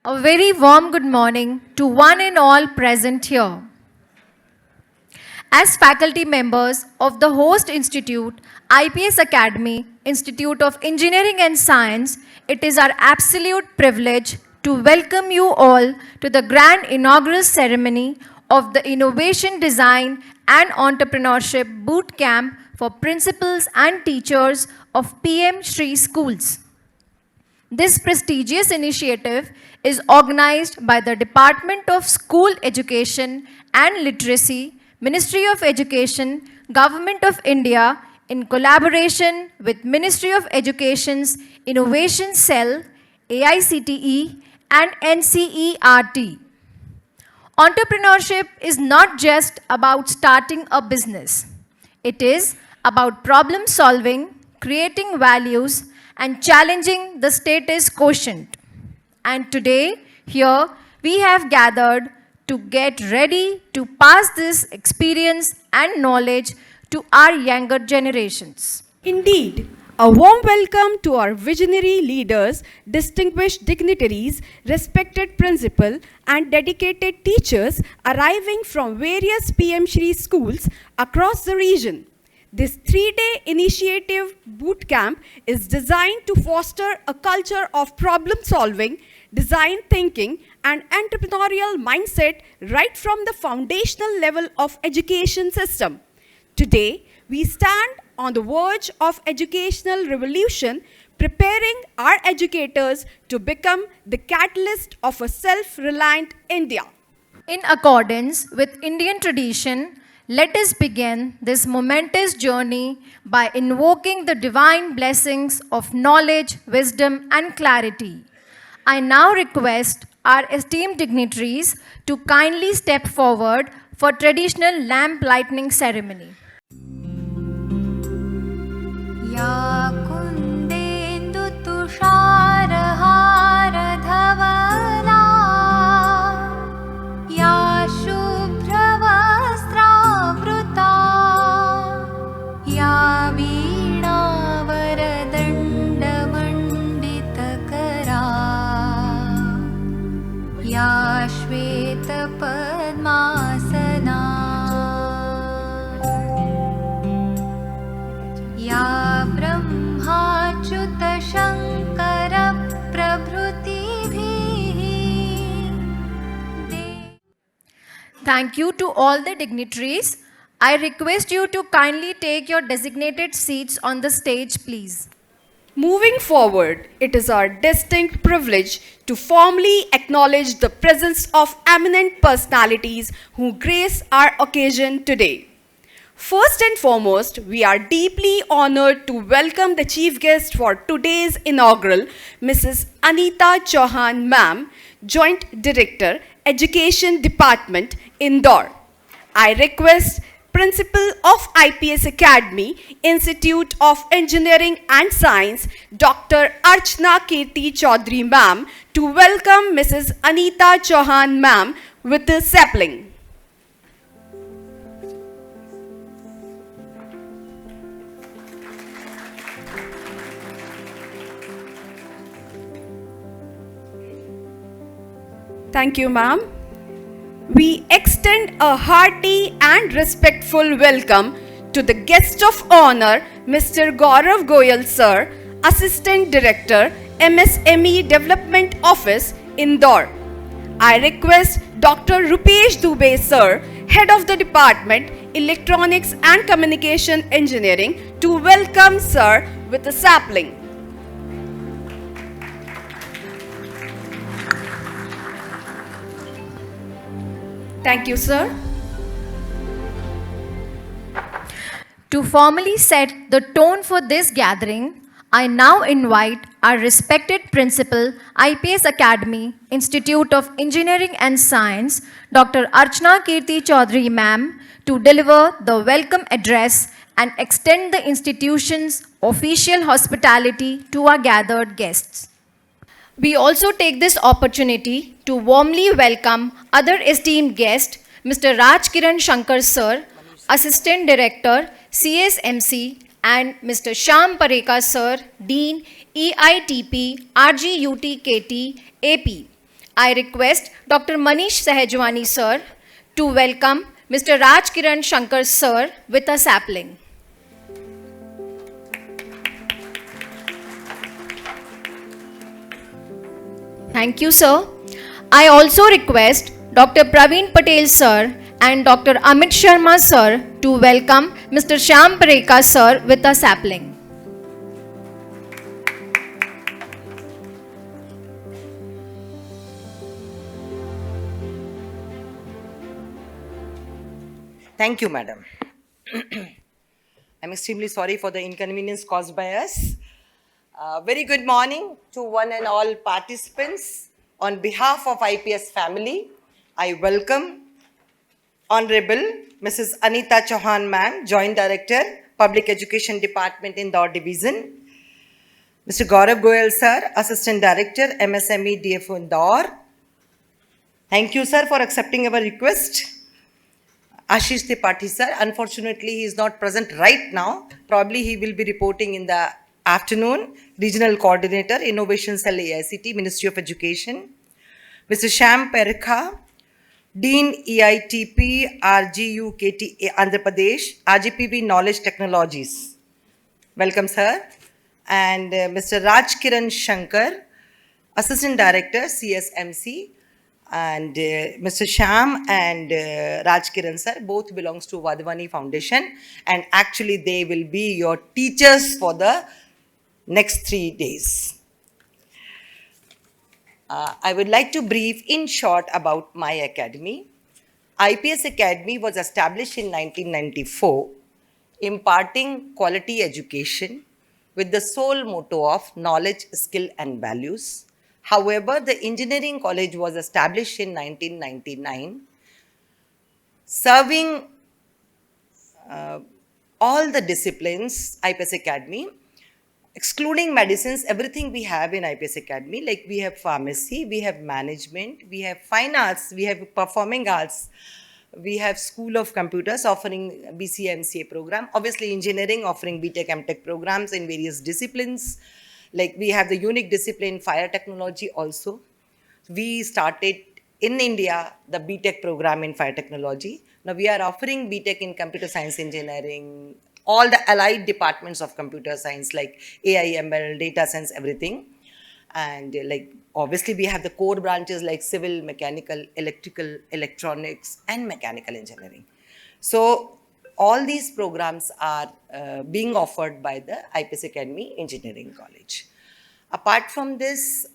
A very warm good morning to one and all present here. As faculty members of the host institute, IPS Academy, Institute of Engineering and Science, it is our absolute privilege to welcome you all to the grand inaugural ceremony of the Innovation Design and Entrepreneurship Boot Camp for principals and teachers of PM Shri Schools. This prestigious initiative is organized by the Department of School Education and Literacy, Ministry of Education, Government of India, in collaboration with Ministry of Education's Innovation Cell, AICTE, and NCERT. Entrepreneurship is not just about starting a business. It is about problem solving, creating values, and challenging the status quotient. And today, here, we have gathered to get ready to pass this experience and knowledge to our younger generations. Indeed, a warm welcome to our visionary leaders, distinguished dignitaries, respected principal, and dedicated teachers arriving from various PM Shri schools across the region. This 3-day initiative boot camp is designed to foster a culture of problem solving, design thinking, and entrepreneurial mindset right from the foundational level of education system. Today, we stand on the verge of educational revolution, preparing our educators to become the catalyst of a self-reliant India. In accordance with Indian tradition, let us begin this momentous journey by invoking the divine blessings of knowledge, wisdom, and clarity. I now request our esteemed dignitaries to kindly step forward for traditional lamp lighting ceremony. या कुन्देन्दु तुषारहार धवला या शुभ्रवस्त्रावृता या वीणावरदण्डमण्डितकरा या श्वेतपद्मासना या Thank you to all the dignitaries. I request you to kindly take your designated seats on the stage, please. Moving forward, it is our distinct privilege to formally acknowledge the presence of eminent personalities who grace our occasion today. First and foremost, we are deeply honored to welcome the chief guest for today's inaugural, Mrs. Anita Chauhan Ma'am, Joint Director, Education Department, Indore. I request Principal of IPS Academy, Institute of Engineering and Science, Dr. Archana Kirti Chaudhary Ma'am, to welcome Mrs. Anita Chauhan Ma'am with the sapling. Thank you, ma'am. We extend a hearty and respectful welcome to the guest of honor, Mr. Gaurav Goyal, sir, Assistant Director, MSME Development Office, Indore. I request Dr. Rupesh Dubey, sir, Head of the Department, Electronics and Communication Engineering, to welcome sir with a sapling. Thank you, sir. To formally set the tone for this gathering, I now invite our respected principal, IPS Academy, Institute of Engineering and Science, Dr. Archana Kirti Chaudhary Ma'am, to deliver the welcome address and extend the institution's official hospitality to our gathered guests. We also take this opportunity to warmly welcome other esteemed guests, Mr. Raj Kiran Shankar Sir, Assistant Director, CSMC, and Mr. Shyam Parekar Sir, Dean, EITP, RGUT KT, AP. I request Dr. Manish Sahajwani sir to welcome Mr. Raj Kiran Shankar sir with a sapling. Thank you, sir. I also request Dr. Praveen Patel sir and Dr. Amit Sharma sir to welcome Mr. Shyam Pareka sir with a sapling. Thank you, madam. I'm extremely sorry for the inconvenience caused by us. Very good morning to one and all participants. On behalf of IPS family, I welcome Honorable Mrs. Anita Chauhan ma'am, Joint Director, Public Education Department, Indore Division. Mr. Gaurav Goyal sir, Assistant Director, MSME DFO Indore. Thank you, sir, for accepting our request. Ashish Tripathi sir, unfortunately he is not present right now. Probably he will be reporting in the afternoon. Regional Coordinator, Innovation Cell AICT, Ministry of Education. Mr. Shyam Pareka, Dean EITP, RGU KT Andhra Pradesh, RGPV Knowledge Technologies. Welcome, sir. And Mr. Raj Kiran Shankar, Assistant Director, CSMC. And Mr. Shyam and Raj Kiran sir both belongs to Vadhavani Foundation, and actually they will be your teachers for the next 3 days. I would like to brief in short about my academy. IPS Academy was established in 1994, imparting quality education with the sole motto of knowledge, skill and values. However, the engineering college was established in 1999, serving all the disciplines, IPS Academy, excluding medicines, everything we have in IPS Academy, like we have pharmacy, we have management, we have fine arts, we have performing arts, we have School of Computers offering BCA MCA program, obviously engineering offering BTech MTech programs in various disciplines. Like we have the unique discipline fire technology also. We started in India the BTech program in fire technology. Now we are offering BTech in computer science engineering, all the allied departments of computer science like AI, ML, data science, everything. And like obviously we have the core branches like civil, mechanical, electrical, electronics and mechanical engineering. So all these programs are being offered by the IPS Academy Engineering College. Apart from this,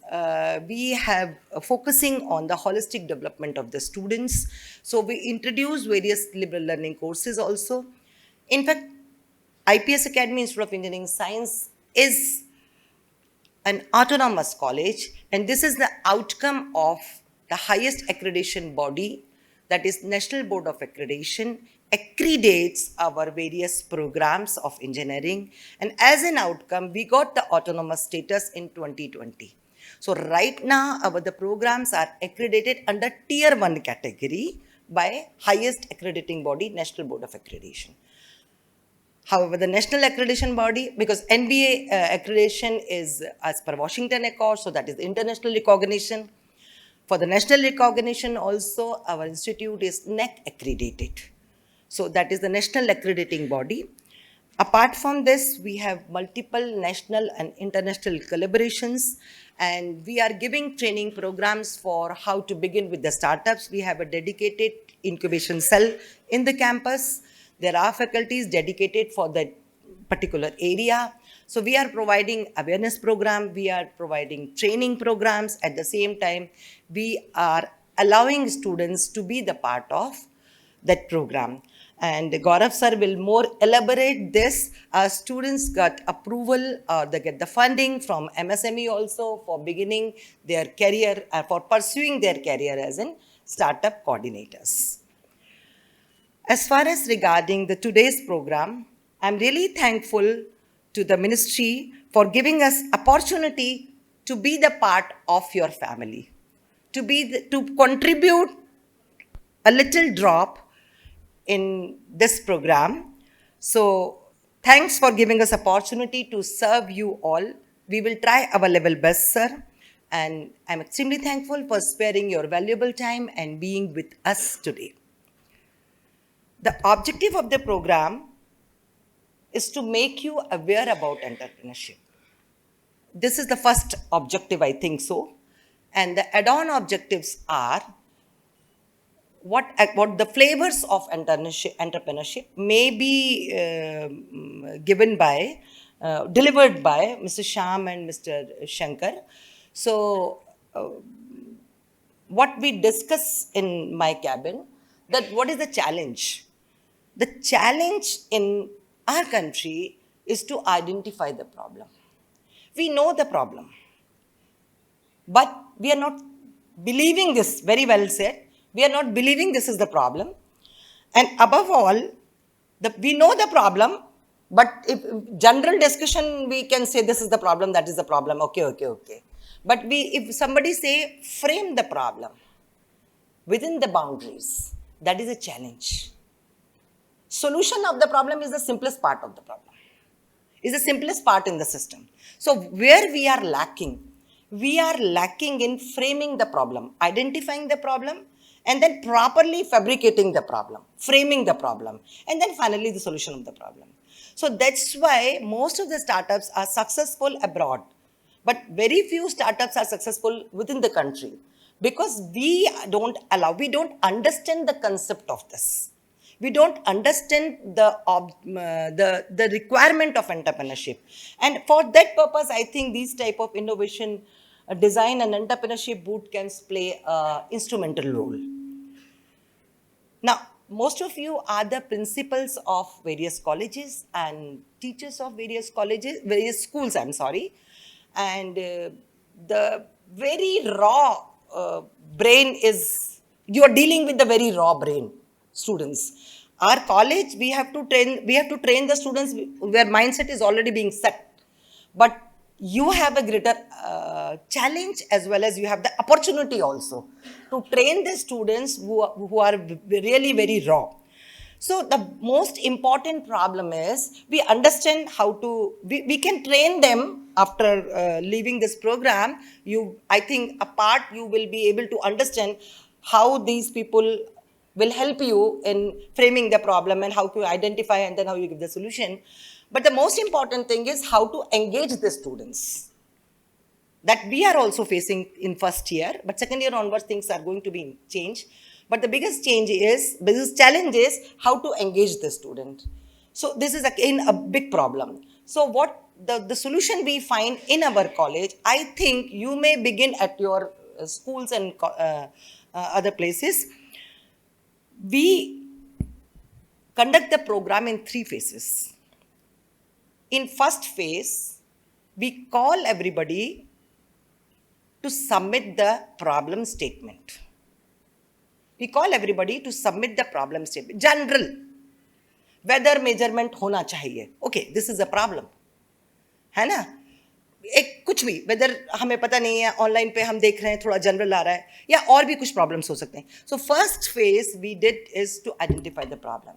we have focusing on the holistic development of the students. So we introduce various liberal learning courses also. In fact, IPS Academy Institute of Engineering Science is an autonomous college, and this is the outcome of the highest accreditation body, that is National Board of Accreditation, accreditates our various programs of engineering, and as an outcome we got the autonomous status in 2020. So right now the programs are accredited under tier 1 category by highest accrediting body, National Board of Accreditation. However, the national accreditation body, because NBA accreditation is as per Washington Accord, so that is the international recognition. For the national recognition also, our institute is NAC accredited. So that is the national accrediting body. Apart from this, we have multiple national and international collaborations, and we are giving training programs for how to begin with the startups. We have a dedicated incubation cell in the campus. There are faculties dedicated for that particular area. So we are providing awareness program, we are providing training programs. At the same time, we are allowing students to be the part of that program. And Gaurav sir will more elaborate this. Our students got approval, they get the funding from MSME also for beginning their career, for pursuing their career as in startup coordinators. As far as regarding the today's program, I'm really thankful to the ministry for giving us opportunity to be the part of your family, to contribute a little drop in this program. So thanks for giving us opportunity to serve you all. We will try our level best, sir. And I'm extremely thankful for sparing your valuable time and being with us today. The objective of the program is to make you aware about entrepreneurship. This is the first objective, I think so. And the add-on objectives are what the flavors of entrepreneurship may be delivered by Mr. Sham and Mr. Shankar. So, what we discuss in my cabin, that what is the challenge? The challenge in our country is to identify the problem. We know the problem, but we are not believing this, very well said. We are not believing this is the problem. And above all, we know the problem, but if general discussion, we can say this is the problem, that is the problem, okay. But if somebody say, frame the problem within the boundaries, that is a challenge. Solution of the problem is the simplest part of the problem, is the simplest part in the system. So where we are lacking in framing the problem, identifying the problem, and then properly fabricating the problem, framing the problem, and then finally the solution of the problem. So that's why most of the startups are successful abroad, but very few startups are successful within the country, because we don't understand the concept of this. We don't understand the requirement of entrepreneurship. And for that purpose, I think these type of innovation, design and entrepreneurship boot camps play an instrumental role. Now, most of you are the principals of various colleges and teachers of various schools, and the very raw brain is, you are dealing with the very raw brain students. Our college, we have to train the students where mindset is already being set. But you have a greater challenge, as well as you have the opportunity also to train the students who are really very raw. So the most important problem is we understand how to, we can train them after leaving this program. I think you will be able to understand how these people will help you in framing the problem and how to identify and then how you give the solution. But the most important thing is how to engage the students. That we are also facing in first year, but second year onwards things are going to be changed. But the biggest challenge is how to engage the student. So this is again a big problem. So what the solution we find in our college, I think you may begin at your schools and other places. We conduct the program in 3 phases. In first phase, we call everybody to submit the problem statement. We call everybody to submit the problem statement. General, whether measurement hona chahiye. Okay, this is a problem. है ना? एक कुछ भी, whether हमें पता नहीं है, online पे हम देख रहे हैं, थोड़ा general आ रहा है, या और भी कुछ problems हो सकते हैं. So first phase we did is to identify the problem.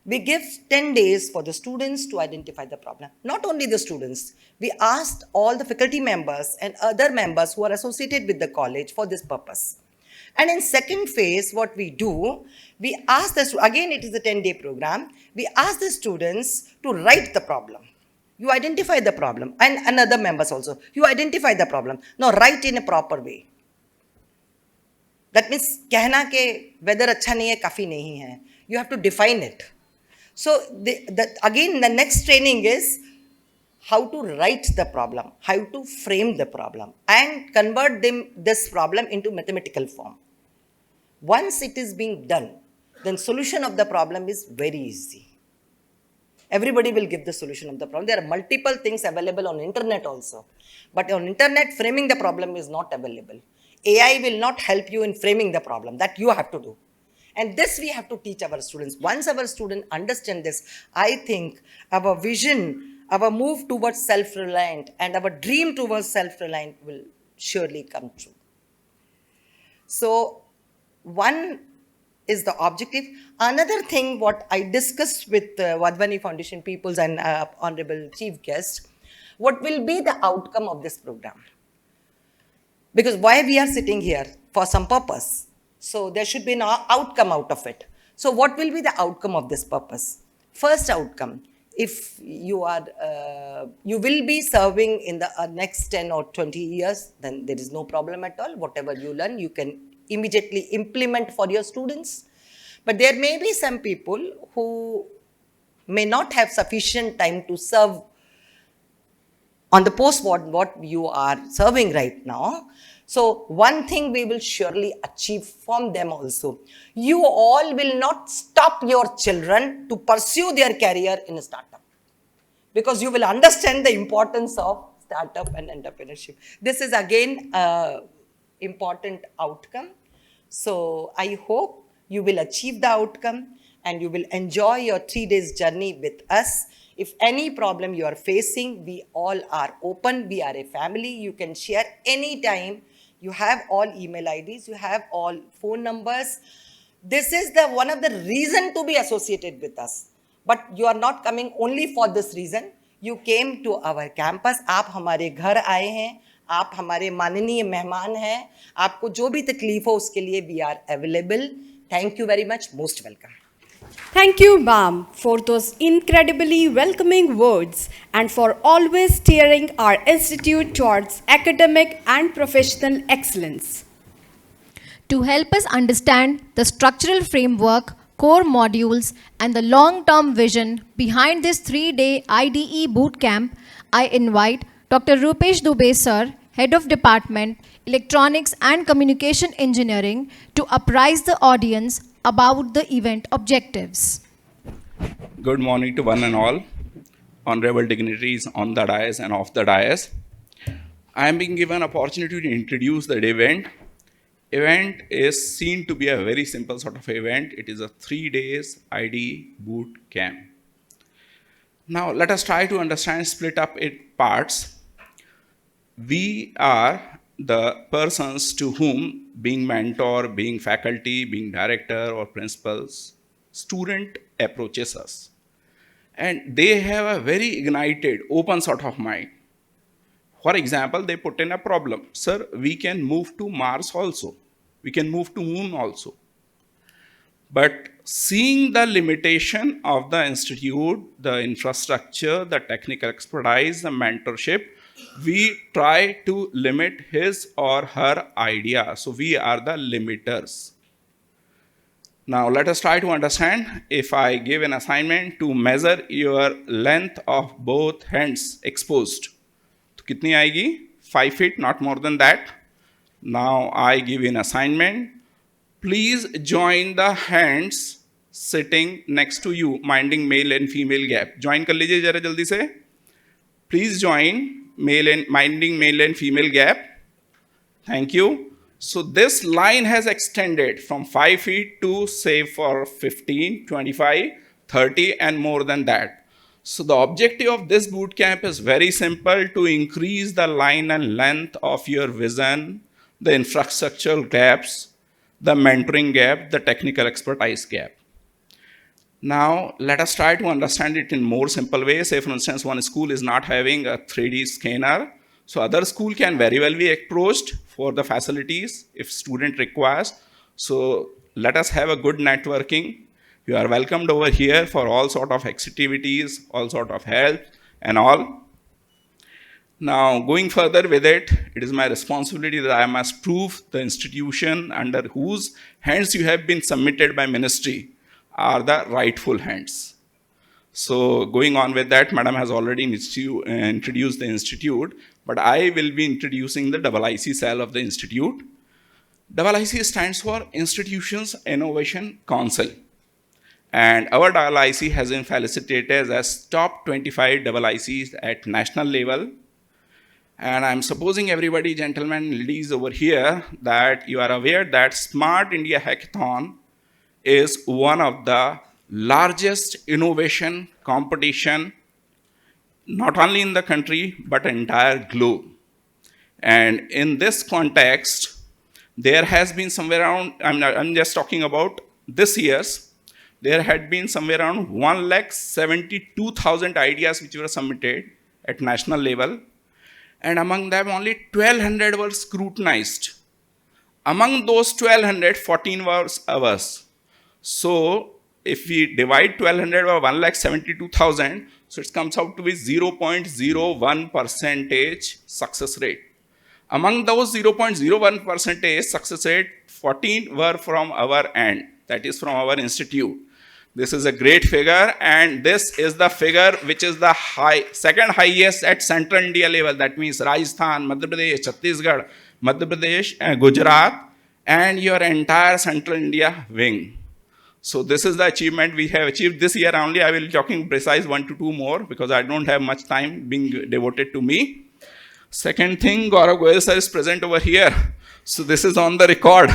We give 10 days for the students to identify the problem. Not only the students, we asked all the faculty members and other members who are associated with the college for this purpose. And in second phase, what we do, we ask again it is a 10-day program, we ask the students to write the problem. You identify the problem, and other members also. You identify the problem. Now write in a proper way. That means कहना के whether अच्छा नहीं है, काफी नहीं है. You have to define it. So again, the next training is how to write the problem, how to frame the problem, and convert this problem into mathematical form. Once it is being done, then solution of the problem is very easy. Everybody will give the solution of the problem. There are multiple things available on internet also. But on internet, framing the problem is not available. AI will not help you in framing the problem. That you have to do. And this we have to teach our students. Once our students understand this, I think our vision, our move towards self-reliant and our dream towards self-reliant will surely come true. So one is the objective. Another thing what I discussed with Vadhvani Foundation peoples and Honorable Chief Guest, what will be the outcome of this program? Because why we are sitting here? For some purpose. So there should be an outcome out of it. So what will be the outcome of this purpose? First outcome, if you are, you will be serving in the next 10 or 20 years, then there is no problem at all. Whatever you learn, you can immediately implement for your students. But there may be some people who may not have sufficient time to serve on the post what you are serving right now. So one thing we will surely achieve from them also. You all will not stop your children to pursue their career in a startup, because you will understand the importance of startup and entrepreneurship. This is again an important outcome. So I hope you will achieve the outcome and you will enjoy your 3 days journey with us. If any problem you are facing, we all are open. We are a family. You can share anytime. You have all email IDs. You have all phone numbers. This is the one of the reason to be associated with us. But you are not coming only for this reason. You came to our campus. आप हमारे घर आए हैं. आप हमारे माननीय मेहमान हैं. आपको जो भी तकलीफ हो उसके लिए we are available. Thank you very much. Most welcome. Thank you, ma'am, for those incredibly welcoming words and for always steering our institute towards academic and professional excellence. To help us understand the structural framework, core modules, and the long-term vision behind this 3-day IDE bootcamp, I invite Dr. Rupesh Dubey, sir, Head of Department, Electronics and Communication Engineering, to apprise the audience about the event objectives. Good morning to one and all, honorable dignitaries on the dais and off the dais. I am being given opportunity to introduce the event. Event is seen to be a very simple sort of event. It is a 3 days IDE boot camp. Now let us try to understand, split up it parts. We are the persons to whom, being mentor, being faculty, being director or principals, student approaches us. And they have a very ignited, open sort of mind. For example, they put in a problem. Sir, we can move to Mars also. We can move to Moon also. But seeing the limitation of the institute, the infrastructure, the technical expertise, the mentorship, we try to limit his or her idea. So we are the limiters. Now let us try to understand. If I give an assignment to measure your length of both hands exposed, तो कितनी आएगी? 5 feet, not more than that. Now I give you an assignment. Please join the hands sitting next to you, minding male and female gap. Join कर लीजिए जरा जल्दी से. Please join minding male and female gap. Thank you. So this line has extended from 5 feet to say for 15, 25, 30 and more than that. So the objective of this boot camp is very simple: to increase the line and length of your vision, the infrastructural gaps, the mentoring gap, the technical expertise gap. Now, let us try to understand it in more simple ways. Say, for instance, one school is not having a 3D scanner, so other school can very well be approached for the facilities if student requires. So let us have a good networking. You are welcomed over here for all sort of activities, all sort of help and all. Now, going further with it, it is my responsibility that I must prove the institution under whose hands you have been submitted by ministry are the rightful hands. So going on with that, Madam has already introduced the institute, but I will be introducing the IIC cell of the institute. IIC stands for Institutions Innovation Council. And our IIC has been felicitated as top 25 IICs at national level. And I'm supposing everybody, gentlemen, ladies over here, that you are aware that Smart India Hackathon is one of the largest innovation competition, not only in the country, but entire globe. And in this context, there has been somewhere around, I'm just talking about this year's, there had been somewhere around 1,72,000 ideas which were submitted at national level. and among them only 1200 were scrutinized. Among those 1200, 14 were ours. So if we divide 1200 by 1,72,000, so it comes out to be 0.01% success rate. Among those 0.01% success rate, 14 were from our end, that is from our institute. This is a great figure, and this is the figure which is the second highest at Central India level. That means Rajasthan, Madhya Pradesh, Chhattisgarh, Madhya Pradesh, Gujarat, and your entire Central India wing. So this is the achievement we have achieved this year only. I will be talking precise 1 to 2 more because I don't have much time being devoted to me. Second thing, Gaurav Goyal sir is present over here. So this is on the record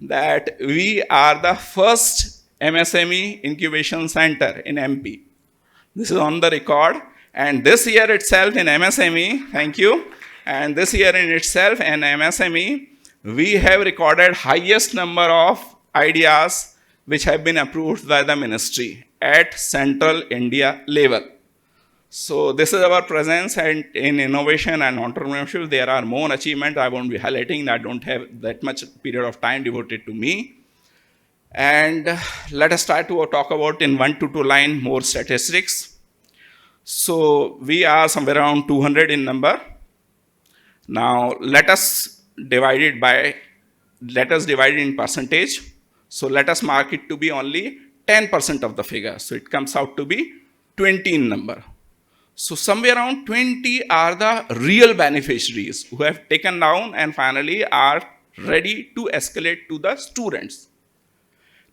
that we are the first MSME incubation center in MP. This is on the record. And this year itself in MSME, thank you. And this year in itself in MSME, we have recorded highest number of ideas which have been approved by the ministry at Central India level. So this is our presence, and in innovation and entrepreneurship, there are more achievements I won't be highlighting. I don't have that much period of time devoted to me. And let us try to talk about in 1 to 2 line more statistics. So we are somewhere around 200 in number. Now let us divide it in percentage. So let us mark it to be only 10% of the figure. So it comes out to be 20 in number. So somewhere around 20 are the real beneficiaries who have taken down and finally are ready to escalate to the students.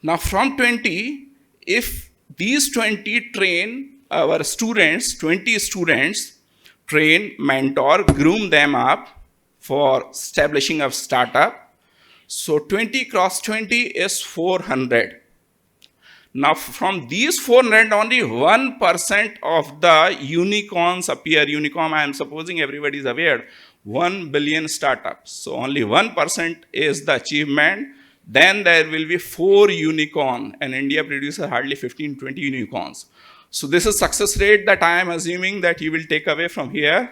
Now from 20, if these 20 train our students, 20 students, train, mentor, groom them up for establishing a startup, so 20 cross 20 is 400. Now from these 400, only 1% of the unicorns appear. Unicorn, I am supposing everybody is aware, 1 billion startups. So only 1% is the achievement. Then there will be 4 unicorn, and India produces hardly 15-20 unicorns. So this is success rate that I am assuming that you will take away from here.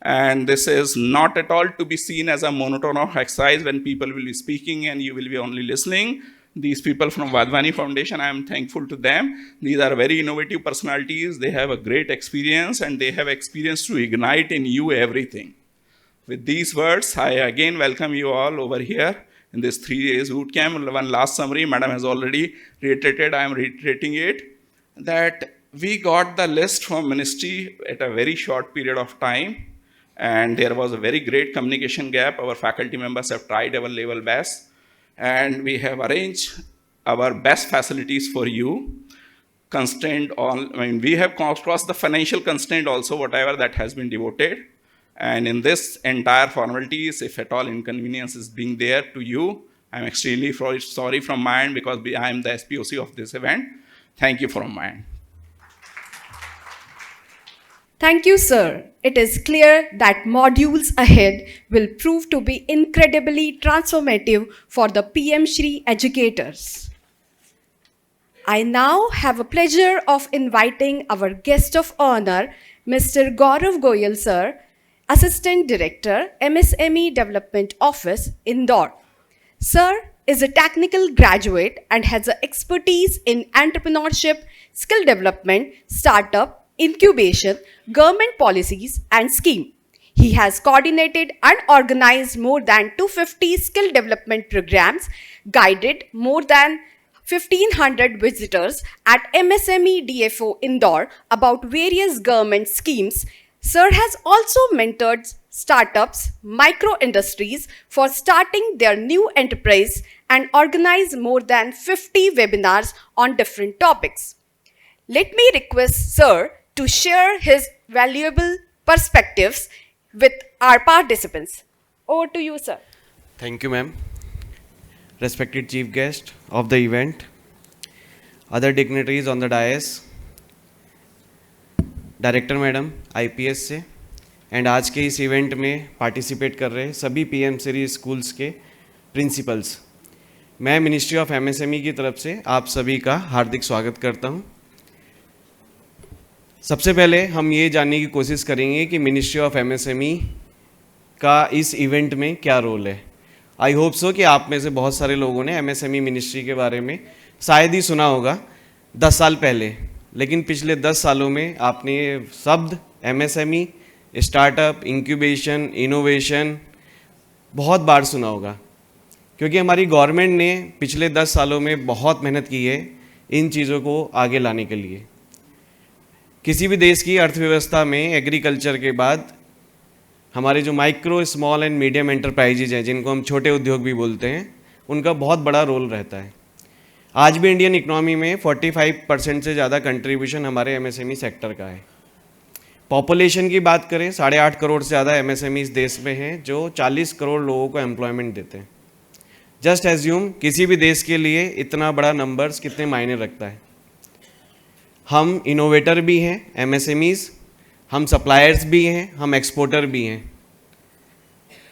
And this is not at all to be seen as a monotone exercise when people will be speaking and you will be only listening. These people from Vadhvani Foundation, I am thankful to them. These are very innovative personalities. They have a great experience and they have experience to ignite in you everything. With these words, I again welcome you all over here in this 3 days boot camp. One last summary, Madam has already reiterated, I am reiterating it, that we got the list from ministry at a very short period of time. And there was a very great communication gap. Our faculty members have tried our level best. And we have arranged our best facilities for you. We have crossed the financial constraint also, whatever that has been devoted. And in this entire formalities, if at all inconvenience is being there to you, I'm extremely sorry from my end because I am the SPOC of this event. Thank you from my end. Thank you, sir. It is clear that modules ahead will prove to be incredibly transformative for the PM Shri educators. I now have a pleasure of inviting our guest of honor, Mr. Gaurav Goyal, sir, Assistant Director, MSME Development Office, Indore. Sir is a technical graduate and has an expertise in entrepreneurship, skill development, startup, incubation, government policies, and scheme. He has coordinated and organized more than 250 skill development programs, guided more than 1,500 visitors at MSME DFO Indore about various government schemes. Sir has also mentored startups, micro industries for starting their new enterprise and organized more than 50 webinars on different topics. Let me request Sir to share his valuable perspectives with our participants. Over to you, sir. Thank you, ma'am. Respected chief guest of the event, other dignitaries on the dais, director madam IPS से and आज के इस event में participate कर रहे सभी PM Shri schools के principles, मैं मिनिस्ट्री ऑफ MSME की तरफ से आप सभी का हार्दिक स्वागत करता हूं। सबसे पहले हम ये जानने की कोशिश करेंगे कि मिनिस्ट्री ऑफ MSME का इस इवेंट में क्या रोल है। आई होप सो कि आप में से बहुत सारे लोगों ने एमएसएमई मिनिस्ट्री के बारे में शायद ही सुना होगा 10 साल पहले, लेकिन पिछले 10 सालों में आपने ये शब्द एमएसएमई, स्टार्टअप, इंक्यूबेशन, इनोवेशन बहुत बार सुना होगा, क्योंकि हमारी गवर्नमेंट ने पिछले 10 सालों में बहुत मेहनत की है इन चीज़ों को आगे लाने के लिए। किसी भी देश की अर्थव्यवस्था में एग्रीकल्चर के बाद हमारे जो micro, small and medium enterprises हैं, जिनको हम छोटे उद्योग भी बोलते हैं, उनका बहुत बड़ा रोल रहता है। आज भी इंडियन इकोनॉमी में 45% से ज़्यादा कंट्रीब्यूशन हमारे एमएसएमई सेक्टर का है। पॉपुलेशन की बात करें, 8.5 करोड़ से ज़्यादा एमएसएमई इस देश में हैं, जो 40 करोड़ लोगों को एम्प्लॉयमेंट देते हैं। जस्ट एज्यूम किसी भी देश के लिए इतना बड़ा नंबर्स कितने मायने रखता है। हम इनोवेटर भी हैं एमएसएमईज, हम सप्लायर्स भी हैं, हम एक्सपोर्टर भी हैं,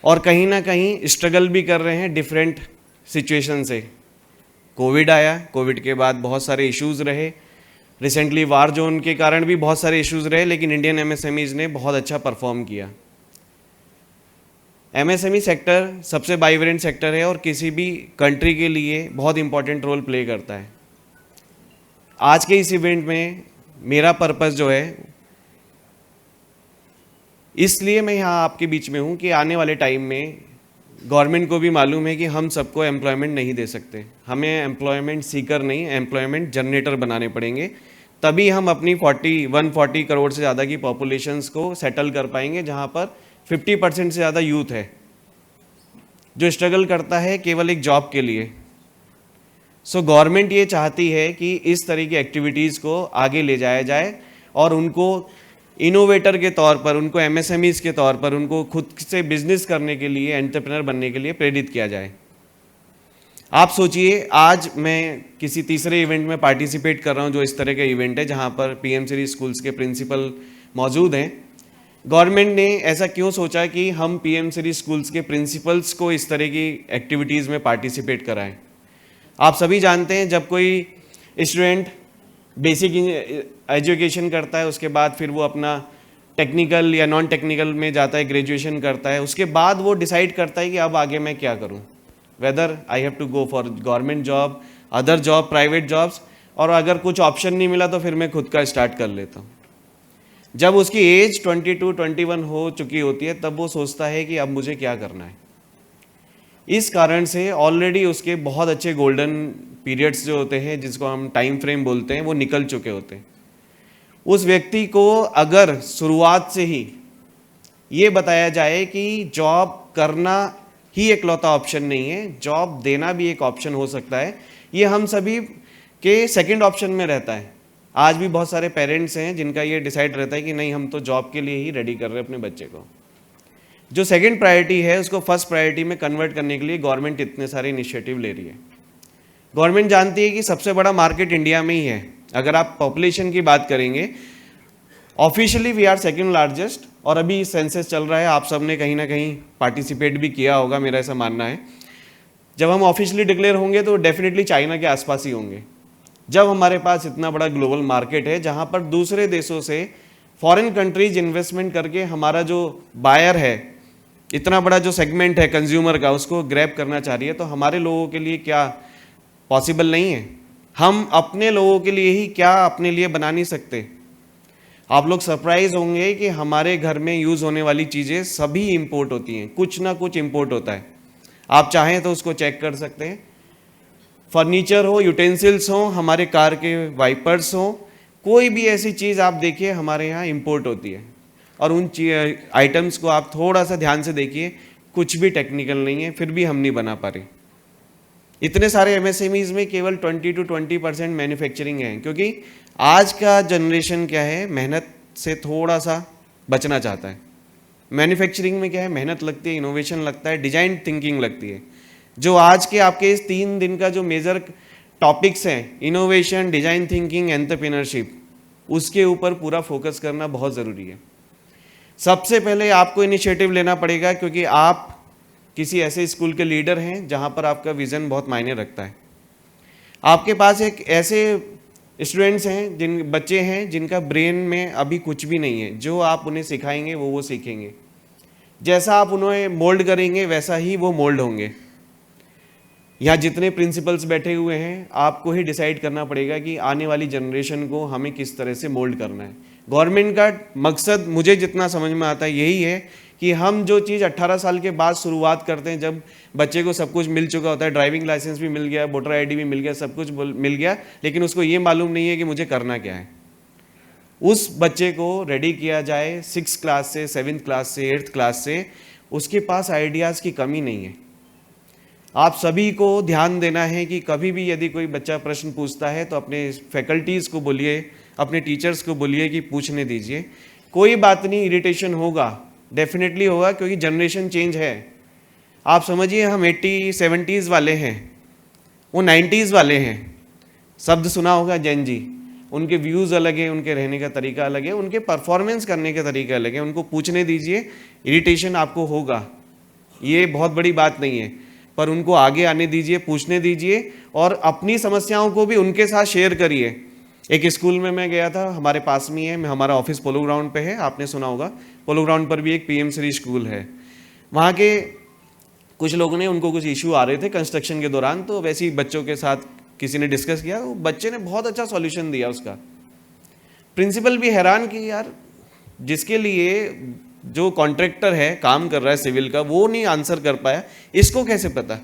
और कहीं ना कहीं स्ट्रगल भी कर रहे हैं डिफरेंट सिचुएशन से। कोविड आया, कोविड के बाद बहुत सारे इश्यूज़ रहे, रिसेंटली वार जोन के कारण भी बहुत सारे इश्यूज़ रहे, लेकिन इंडियन एमएसएमईज ने बहुत अच्छा परफॉर्म किया। एमएसएमई सेक्टर सबसे वाइब्रेंट सेक्टर है और किसी भी कंट्री के लिए बहुत इंपॉर्टेंट रोल प्ले करता है। आज के इस इवेंट में मेरा पर्पस जो है, इसलिए मैं यहाँ आपके बीच में हूँ कि आने वाले टाइम में गवर्नमेंट को भी मालूम है कि हम सबको एम्प्लॉयमेंट नहीं दे सकते। हमें एम्प्लॉयमेंट सीकर नहीं, एम्प्लॉयमेंट जनरेटर बनाने पड़ेंगे, तभी हम अपनी 140 करोड़ से ज़्यादा की पॉपुलेशंस को सेटल कर पाएंगे, जहाँ पर 50% से ज़्यादा यूथ है जो स्ट्रगल करता है केवल एक जॉब के लिए। सो गवर्नमेंट ये चाहती है कि इस तरह की एक्टिविटीज़ को आगे ले जाया जाए और उनको इनोवेटर के तौर पर, उनको एमएसएमईज के तौर पर, उनको खुद से बिजनेस करने के लिए, एंटरप्रेन्योर बनने के लिए प्रेरित किया जाए। आप सोचिए, आज मैं किसी तीसरे इवेंट में पार्टिसिपेट कर रहा हूं जो इस तरह का इवेंट है, जहां पर पीएम श्री स्कूल्स के प्रिंसिपल मौजूद हैं। गवर्नमेंट ने ऐसा क्यों सोचा कि हम पीएम श्री स्कूल्स के प्रिंसिपल्स को इस तरह की एक्टिविटीज़ में पार्टिसिपेट कराएं। आप सभी जानते हैं, जब कोई स्टूडेंट बेसिक एजुकेशन करता है, उसके बाद फिर वो अपना टेक्निकल या नॉन टेक्निकल में जाता है, ग्रेजुएशन करता है, उसके बाद वो डिसाइड करता है कि अब आगे मैं क्या करूं, whether I have to go for government job, other job, private jobs, और अगर कुछ ऑप्शन नहीं मिला तो फिर मैं खुद का स्टार्ट कर लेता हूं। जब उसकी एज 22-21 हो चुकी होती है, तब वो सोचता है कि अब मुझे क्या करना है। इस कारण से ऑलरेडी उसके बहुत अच्छे गोल्डन पीरियड्स जो होते हैं, जिसको हम टाइम फ्रेम बोलते हैं, वो निकल चुके होते हैं। उस व्यक्ति को अगर शुरुआत से ही ये बताया जाए कि जॉब करना ही एकलौता ऑप्शन नहीं है, जॉब देना भी एक ऑप्शन हो सकता है, ये हम सभी के सेकंड ऑप्शन में रहता है। आज भी बहुत सारे पेरेंट्स हैं जिनका ये डिसाइड रहता है कि नहीं, हम तो जॉब के लिए ही रेडी कर रहे हैं अपने बच्चे को। जो सेकंड प्रायोरिटी है, उसको फर्स्ट प्रायोरिटी में कन्वर्ट करने के लिए गवर्नमेंट इतने सारे इनिशिएटिव ले रही है। गवर्नमेंट जानती है कि सबसे बड़ा मार्केट इंडिया में ही है। अगर आप पॉपुलेशन की बात करेंगे, officially we are second largest, और अभी सेंसस चल रहा है, आप सब ने कहीं ना कहीं पार्टिसिपेट भी किया होगा, मेरा ऐसा मानना है। जब हम ऑफिशियली डिक्लेयर होंगे तो डेफिनेटली चाइना के आसपास ही होंगे। जब हमारे पास इतना बड़ा ग्लोबल मार्केट है, जहाँ पर दूसरे देशों से फॉरेन कंट्रीज इन्वेस्टमेंट करके हमारा जो बायर है, इतना बड़ा जो सेगमेंट है कंज्यूमर का, उसको ग्रैब करना चाह रही है, तो हमारे लोगों के लिए क्या पॉसिबल नहीं है? हम अपने लोगों के लिए ही क्या अपने लिए बना नहीं सकते? आप लोग सरप्राइज होंगे कि हमारे घर में यूज़ होने वाली चीज़ें सभी इंपोर्ट होती हैं, कुछ ना कुछ इंपोर्ट होता है। आप चाहें तो उसको चेक कर सकते हैं। फर्नीचर हो, यूटेंसिल्स हो, हमारे कार के वाइपर्स हो, कोई भी ऐसी चीज़ आप देखिए हमारे यहाँ इंपोर्ट होती है। और उन आइटम्स को आप थोड़ा सा ध्यान से देखिए, कुछ भी टेक्निकल नहीं है, फिर भी हम नहीं बना पा रहे। इतने सारे एमएसएमईज में केवल 20-20% मैन्युफैक्चरिंग है, क्योंकि आज का जनरेशन क्या है, मेहनत से थोड़ा सा बचना चाहता है। मैन्युफैक्चरिंग में क्या है, मेहनत लगती है, इनोवेशन लगता है, डिजाइन थिंकिंग लगती है। जो आज के आपके इस 3 दिन का जो मेजर टॉपिक्स हैं, इनोवेशन, डिजाइन थिंकिंग, एंटरप्रेन्योरशिप, उसके ऊपर पूरा फोकस करना बहुत ज़रूरी है। सबसे पहले आपको इनिशिएटिव लेना पड़ेगा, क्योंकि आप किसी ऐसे स्कूल के लीडर हैं जहां पर आपका विज़न बहुत मायने रखता है। आपके पास एक ऐसे स्टूडेंट्स हैं, बच्चे हैं जिनका ब्रेन में अभी कुछ भी नहीं है, जो आप उन्हें सिखाएंगे वो सीखेंगे। जैसा आप उन्हें मोल्ड करेंगे वैसा ही वो मोल्ड होंगे। यहाँ जितने प्रिंसिपल्स बैठे हुए हैं, आपको ही डिसाइड करना पड़ेगा कि आने वाली जनरेशन को हमें किस तरह से मोल्ड करना है। गवर्नमेंट का मकसद मुझे जितना समझ में आता है यही है कि हम जो चीज़ 18 साल के बाद शुरुआत करते हैं, जब बच्चे को सब कुछ मिल चुका होता है, ड्राइविंग लाइसेंस भी मिल गया, वोटर आईडी भी मिल गया, सब कुछ मिल गया, लेकिन उसको ये मालूम नहीं है कि मुझे करना क्या है। उस बच्चे को रेडी किया जाए 6th क्लास से, 7th क्लास से, 8th क्लास से, उसके पास आइडियाज़ की कमी नहीं है। आप सभी को ध्यान देना है कि कभी भी यदि कोई बच्चा प्रश्न पूछता है तो अपने फैकल्टीज़ को बोलिए, अपने टीचर्स को बोलिए कि पूछने दीजिए। कोई बात नहीं, इरिटेशन होगा, डेफिनेटली होगा, क्योंकि जनरेशन चेंज है। आप समझिए हम 80s 70s वाले हैं, वो 90s वाले हैं। शब्द सुना होगा जेन जी, उनके व्यूज़ अलग है, उनके रहने का तरीका अलग है, उनके परफॉर्मेंस करने का तरीका अलग है। उनको पूछने दीजिए, इरिटेशन आपको होगा, ये बहुत बड़ी बात नहीं है, पर उनको आगे आने दीजिए, पूछने दीजिए और अपनी समस्याओं को भी उनके साथ शेयर करिए। एक स्कूल में मैं गया था, हमारे पास में है, हमारा ऑफिस पोलो ग्राउंड पे है, आपने सुना होगा, पोलो ग्राउंड पर भी एक पीएम श्री स्कूल है। वहाँ के कुछ लोगों ने, उनको कुछ इशू आ रहे थे कंस्ट्रक्शन के दौरान, तो वैसे ही बच्चों के साथ किसी ने डिस्कस किया, तो बच्चे ने बहुत अच्छा सॉल्यूशन दिया उसका। प्रिंसिपल भी हैरान कि यार जिसके लिए जो कॉन्ट्रैक्टर है, काम कर रहा है सिविल का, वो नहीं आंसर कर पाया, इसको कैसे पता।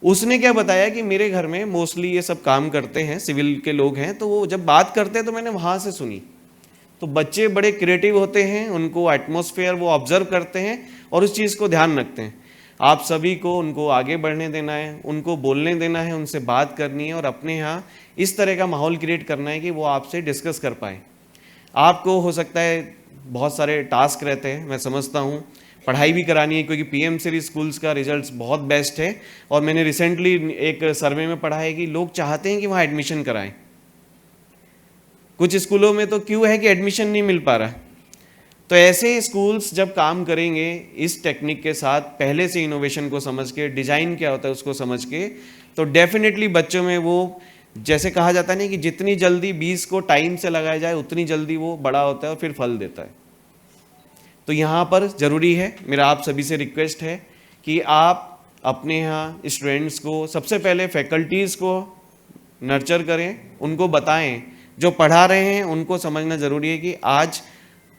उसने क्या बताया कि मेरे घर में मोस्टली ये सब काम करते हैं, सिविल के लोग हैं, तो वो जब बात करते हैं तो मैंने वहाँ से सुनी। तो बच्चे बड़े क्रिएटिव होते हैं, उनको एटमॉस्फेयर वो ऑब्जर्व करते हैं और उस चीज़ को ध्यान रखते हैं। आप सभी को उनको आगे बढ़ने देना है, उनको बोलने देना है, उनसे बात करनी है और अपने यहाँ इस तरह का माहौल क्रिएट करना है कि वो आपसे डिस्कस कर पाए। आपको हो सकता है बहुत सारे टास्क रहते हैं, मैं समझता हूँ, पढ़ाई भी करानी है, क्योंकि पीएम श्री स्कूल्स का रिजल्ट्स बहुत बेस्ट है। और मैंने रिसेंटली एक सर्वे में पढ़ा है कि लोग चाहते हैं कि वहाँ एडमिशन कराएं। कुछ स्कूलों में तो क्यों है कि एडमिशन नहीं मिल पा रहा। तो ऐसे स्कूल्स जब काम करेंगे इस टेक्निक के साथ, पहले से इनोवेशन को समझ के, डिज़ाइन क्या होता है उसको समझ के, तो डेफिनेटली बच्चों में वो, जैसे कहा जाता नहीं कि जितनी जल्दी बीज को टाइम से लगाया जाए उतनी जल्दी वो बड़ा होता है और फिर फल देता है। तो यहाँ पर ज़रूरी है, मेरा आप सभी से रिक्वेस्ट है कि आप अपने यहाँ स्टूडेंट्स को, सबसे पहले फैकल्टीज़ को नर्चर करें, उनको बताएं, जो पढ़ा रहे हैं उनको समझना ज़रूरी है कि आज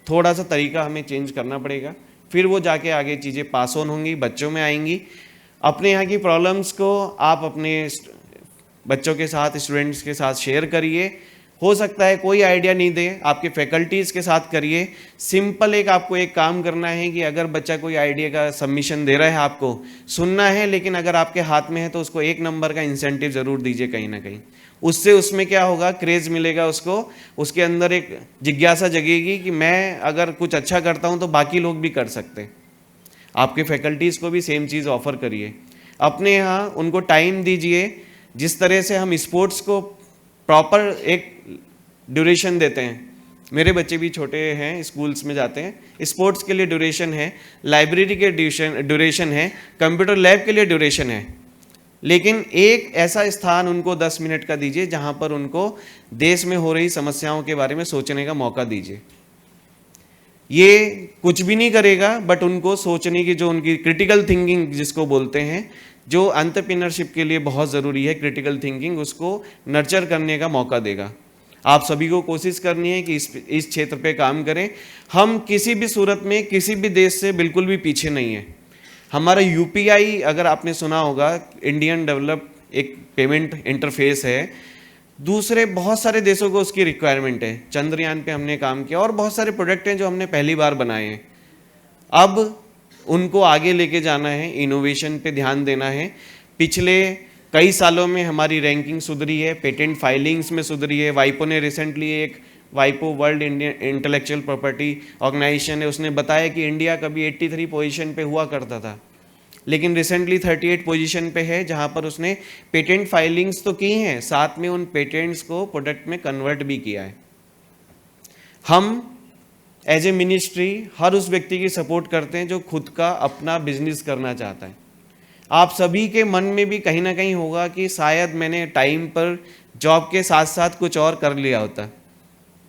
थोड़ा सा तरीका हमें चेंज करना पड़ेगा, फिर वो जाके आगे चीज़ें पास ऑन होंगी, बच्चों में आएंगी। अपने यहाँ की प्रॉब्लम्स को आप अपने बच्चों के साथ, स्टूडेंट्स के साथ शेयर करिए। हो सकता है कोई आइडिया नहीं दे, आपके फैकल्टीज़ के साथ करिए। सिंपल आपको एक काम करना है कि अगर बच्चा कोई आइडिया का सबमिशन दे रहा है, आपको सुनना है, लेकिन अगर आपके हाथ में है तो उसको 1 नंबर का इंसेंटिव ज़रूर दीजिए कहीं ना कहीं। उससे उसमें क्या होगा, क्रेज़ मिलेगा उसको, उसके अंदर एक जिज्ञासा जगेगी कि मैं अगर कुछ अच्छा करता हूँ तो बाकी लोग भी कर सकते हैं। आपके फैकल्टीज़ को भी सेम चीज़ ऑफ़र करिए। अपने यहाँ उनको टाइम दीजिए। जिस तरह से हम स्पोर्ट्स को प्रॉपर एक ड्यूरेशन देते हैं, मेरे बच्चे भी छोटे हैं, स्कूल्स में जाते हैं, स्पोर्ट्स के लिए ड्यूरेशन है, लाइब्रेरी के ड्यूरेशन है, कंप्यूटर लैब के लिए ड्यूरेशन है, लेकिन एक ऐसा स्थान उनको 10 मिनट का दीजिए जहां पर उनको देश में हो रही समस्याओं के बारे में सोचने का मौका दीजिए। ये कुछ भी नहीं करेगा, बट उनको सोचने की, जो उनकी क्रिटिकल थिंकिंग जिसको बोलते हैं, जो एंटरप्रेन्योरशिप के लिए बहुत ज़रूरी है क्रिटिकल थिंकिंग, उसको नर्चर करने का मौका देगा। आप सभी को कोशिश करनी है कि इस क्षेत्र पे काम करें। हम किसी भी सूरत में किसी भी देश से बिल्कुल भी पीछे नहीं है। हमारा यूपीआई, अगर आपने सुना होगा, इंडियन डेवलप एक पेमेंट इंटरफेस है, दूसरे बहुत सारे देशों को उसकी रिक्वायरमेंट है। चंद्रयान पे हमने काम किया और बहुत सारे प्रोडक्ट हैं जो हमने पहली बार बनाए हैं। अब उनको आगे लेके जाना है, इनोवेशन पे ध्यान देना है। पिछले कई सालों में हमारी रैंकिंग सुधरी है, पेटेंट फाइलिंग्स में सुधरी है। वाइपो ने रिसेंटली एक, वाइपो World Indian Intellectual Property Organization है, उसने बताया कि इंडिया कभी 83 पोजीशन पे हुआ करता था, लेकिन रिसेंटली 38 पोजीशन पे है, जहां पर उसने पेटेंट फाइलिंग्स तो की हैं, साथ में उन पेटेंट्स को प्रोडक्ट में कन्वर्ट भी किया है। हम एज ए मिनिस्ट्री हर उस व्यक्ति की सपोर्ट करते हैं जो खुद का अपना बिजनेस करना चाहता है। आप सभी के मन में भी कहीं ना कहीं होगा कि शायद मैंने टाइम पर जॉब के साथ साथ कुछ और कर लिया होता,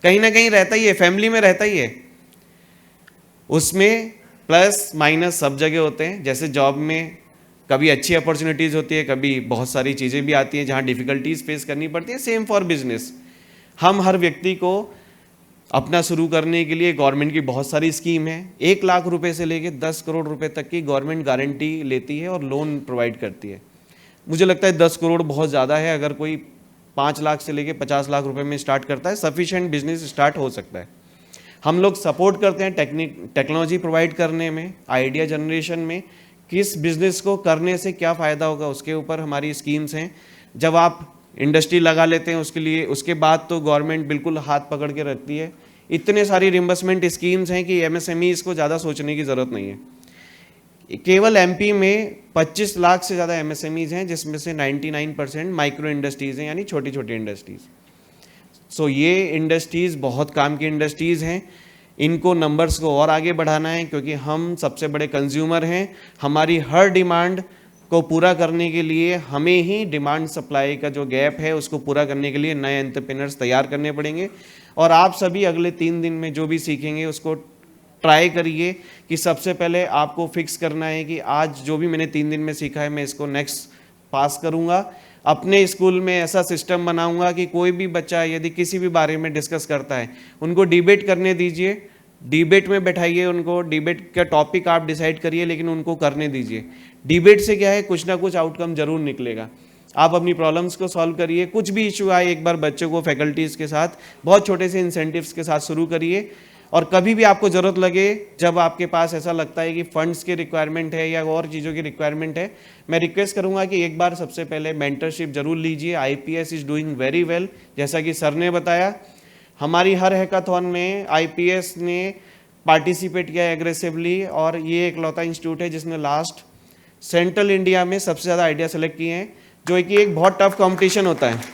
कहीं ना कहीं रहता ही है, फैमिली में रहता ही है। उसमें प्लस माइनस सब जगह होते हैं। जैसे जॉब में कभी अच्छी अपॉर्चुनिटीज़ होती है, कभी बहुत सारी चीज़ें भी आती हैं जहाँ डिफ़िकल्टीज फेस करनी पड़ती है। Same for business. हम हर व्यक्ति को अपना शुरू करने के लिए गवर्नमेंट की बहुत सारी स्कीम है। 1 लाख रुपए से लेके 10 करोड़ रुपए तक की गवर्नमेंट गारंटी लेती है और लोन प्रोवाइड करती है। मुझे लगता है 10 करोड़ बहुत ज़्यादा है। अगर कोई 5 लाख से लेके 50 लाख रुपए में स्टार्ट करता है, सफिशिएंट बिजनेस स्टार्ट हो सकता है। हम लोग सपोर्ट करते हैं टेक्नोलॉजी प्रोवाइड करने में, आइडिया जनरेशन में, किस बिजनेस को करने से क्या फ़ायदा होगा उसके ऊपर हमारी स्कीम्स हैं। जब आप इंडस्ट्री लगा लेते हैं उसके लिए, उसके बाद तो गवर्नमेंट बिल्कुल हाथ पकड़ के रखती है। इतने सारी रिम्बर्समेंट स्कीम्स हैं कि एमएसएमईज़ को ज़्यादा सोचने की ज़रूरत नहीं है। केवल एमपी में 25 लाख से ज़्यादा एमएसएमईज़ हैं, जिसमें से 99% माइक्रो इंडस्ट्रीज़ हैं, यानी छोटी छोटी इंडस्ट्रीज़। सो ये इंडस्ट्रीज़ बहुत काम की इंडस्ट्रीज़ हैं। इनको नंबर्स को और आगे बढ़ाना है, क्योंकि हम सबसे बड़े कंज्यूमर हैं। हमारी हर डिमांड को पूरा करने के लिए हमें ही डिमांड सप्लाई का जो गैप है उसको पूरा करने के लिए नए एंटरप्रेन्योर्स तैयार करने पड़ेंगे। और आप सभी अगले 3 दिन में जो भी सीखेंगे उसको ट्राई करिए कि सबसे पहले आपको फिक्स करना है कि आज जो भी मैंने 3 दिन में सीखा है मैं इसको नेक्स्ट पास करूँगा। अपने स्कूल में ऐसा सिस्टम बनाऊंगा कि कोई भी बच्चा यदि किसी भी बारे में डिस्कस करता है उनको डिबेट करने दीजिए, डिबेट में बैठाइए उनको, डिबेट का टॉपिक आप डिसाइड करिए लेकिन उनको करने दीजिए। डिबेट से क्या है, कुछ ना कुछ आउटकम जरूर निकलेगा। आप अपनी प्रॉब्लम्स को सॉल्व करिए। कुछ भी इशू आए एक बार बच्चों को फैकल्टीज़ के साथ बहुत छोटे से इंसेंटिव्स के साथ शुरू करिए। और कभी भी आपको ज़रूरत लगे, जब आपके पास ऐसा लगता है कि फंड्स की रिक्वायरमेंट है या और चीज़ों की रिक्वायरमेंट है, मैं रिक्वेस्ट करूंगा कि एक बार सबसे पहले मेंटरशिप जरूर लीजिए। IPS is doing very well. जैसा कि सर ने बताया, हमारी हर हैकाथॉन में आईपीएस ने पार्टिसिपेट किया एग्रेसिवली, और ये एकलौता इंस्टीट्यूट है जिसने लास्ट सेंट्रल इंडिया में सबसे ज़्यादा आइडिया सेलेक्ट किए हैं, जो कि एक बहुत टफ कंपटीशन होता है।